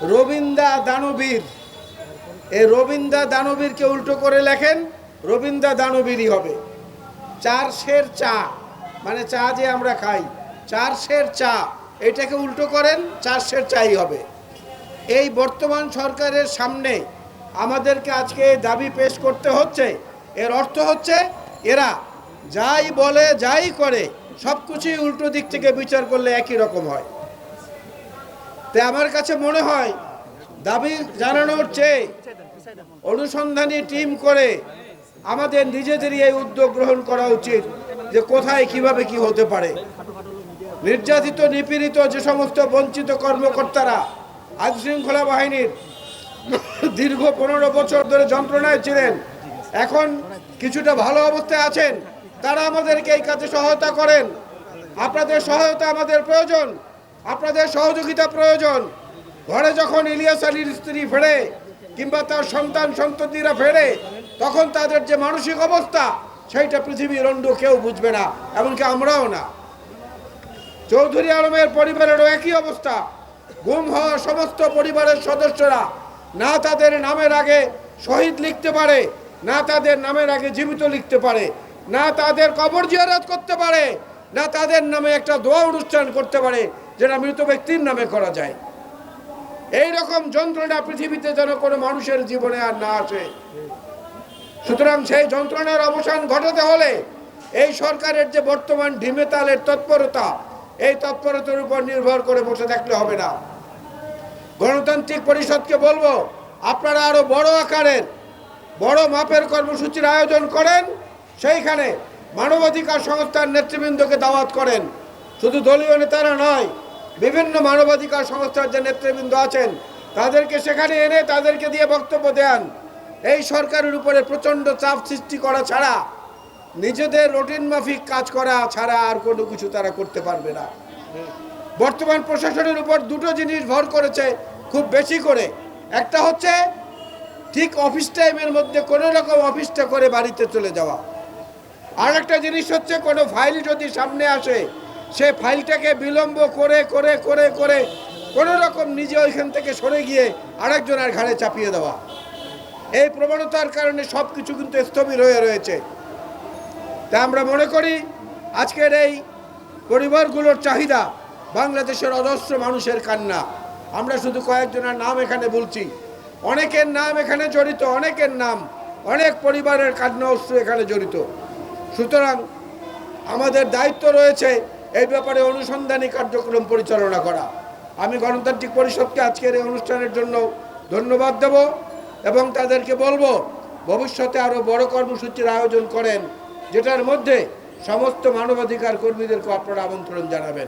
রবীন্দ্রা দানবীর, এই রবীন্দ্রা দানবীরকে উল্টো করে লেখেন রবীন্দ্রা দানবীরই হবে। 4 সের চা, মানে চা যে আমরা খাই 4 সের চা, এটাকে উল্টো করেন 4 সের চাই হবে। এই বর্তমান সরকারের সামনে আমাদেরকে আজকে এই দাবি পেশ করতে হচ্ছে। এর অর্থ হচ্ছে এরা যাই বলে যাই করে সব কিছুই উল্টো দিক থেকে বিচার করলে একই রকম হয়। তাই আমার কাছে মনে হয় দাবি জানানোর চেয়ে অনুসন্ধানী টিম করে আমাদের নিজেদেরই এই উদ্যোগ গ্রহণ করা উচিত যে কোথায় কিভাবে কি হতে পারে। নির্যাতিত নিপীড়িত যে সমস্ত বঞ্চিত কর্মকর্তারা আইনশৃঙ্খলা বাহিনীর দীর্ঘ 15 বছর ধরে যন্ত্রণায় ছিলেন, এখন কিছুটা ভালো অবস্থায় আছেন, তারা আমাদেরকে এই কাজে সহায়তা করেন। আপনাদের সহায়তা আমাদের প্রয়োজন, আপনাদের সহযোগিতা প্রয়োজন। ঘরে যখন ইলিয়াস আলীর স্ত্রী ফেরে কিংবা তার সন্তান সন্ততিরা ফেরে, তখন তাদের যে মানসিক অবস্থা সেইটা পৃথিবীর অন্য কেউ বুঝবে না, এমনকি আমরাও না। চৌধুরী আলমের পরিবারেরও একই অবস্থা। গুম হওয়া সমস্ত পরিবারের সদস্যরা না তাদের নামের আগে শহীদ লিখতে পারে, না তাদের নামের আগে জীবিত লিখতে পারে, না তাদের কবর জিয়ারত করতে পারে, না তাদের নামে একটা দোয়া অনুষ্ঠান করতে পারে যেটা মৃত ব্যক্তির নামে করা যায়। এই রকম যন্ত্রণা পৃথিবীতে যেন কোনো মানুষের জীবনে আর না আসে। সুতরাং সেই যন্ত্রণার অবসান ঘটাতে হলে এই সরকারের যে বর্তমান ঢিমেতালের তৎপরতা, এই তৎপরতার উপর নির্ভর করে বসে থাকলে হবে না। গণতান্ত্রিক পরিষদকে বলবো, আপনারা আরো বড় আকারের বড় মাপের কর্মসূচির আয়োজন করেন, সেইখানে মানবাধিকার সংস্থার নেতৃবৃন্দকে দাওয়াত করেন। শুধু দলীয় নেতারা নয়, বিভিন্ন মানবাধিকার সংস্থার যে নেতৃবৃন্দ আছেন তাদেরকে সেখানে এনে তাদেরকে দিয়ে বক্তব্য দেন। এই সরকারের উপরে প্রচণ্ড চাপ সৃষ্টি করা ছাড়া, নিজেদের রুটিন মাফিক কাজ করা ছাড়া আর কোনো কিছু তারা করতে পারবে না। বর্তমান প্রশাসনের উপর দুটো জিনিস ভর করেছে খুব বেশি করে। একটা হচ্ছে ঠিক অফিস টাইমের মধ্যে কোনো রকম অফিসটা করে বাড়িতে চলে যাওয়া। আর একটা জিনিস হচ্ছে কোনো ফাইল যদি সামনে আসে সে ফাইলটাকে বিলম্ব করে করে করে করে কোনো রকম নিজে ওইখান থেকে সরে গিয়ে আরেকজনের ঘাড়ে চাপিয়ে দেওয়া। এই প্রবণতার কারণে সব কিছু কিন্তু স্থবির হয়ে রয়েছে। তা আমরা মনে করি আজকের এই পরিবারগুলোর চাহিদা বাংলাদেশের অজস্র মানুষের কান্না। আমরা শুধু কয়েকজনের নাম এখানে বলছি, অনেকের নাম এখানে জড়িত, অনেকের নাম, অনেক পরিবারের কান্না অশ্রু এখানে জড়িত। সুতরাং আমাদের দায়িত্ব রয়েছে এই ব্যাপারে অনুসন্ধানী কার্যক্রম পরিচালনা করা। আমি গণতান্ত্রিক পরিষদকে আজকের এই অনুষ্ঠানের জন্য ধন্যবাদ দেব এবং তাদেরকে বলবো ভবিষ্যতে আরও বড় কর্মসূচির আয়োজন করেন, যেটার মধ্যে সমস্ত মানবাধিকার কর্মীদেরকে আপনারা আমন্ত্রণ জানাবেন।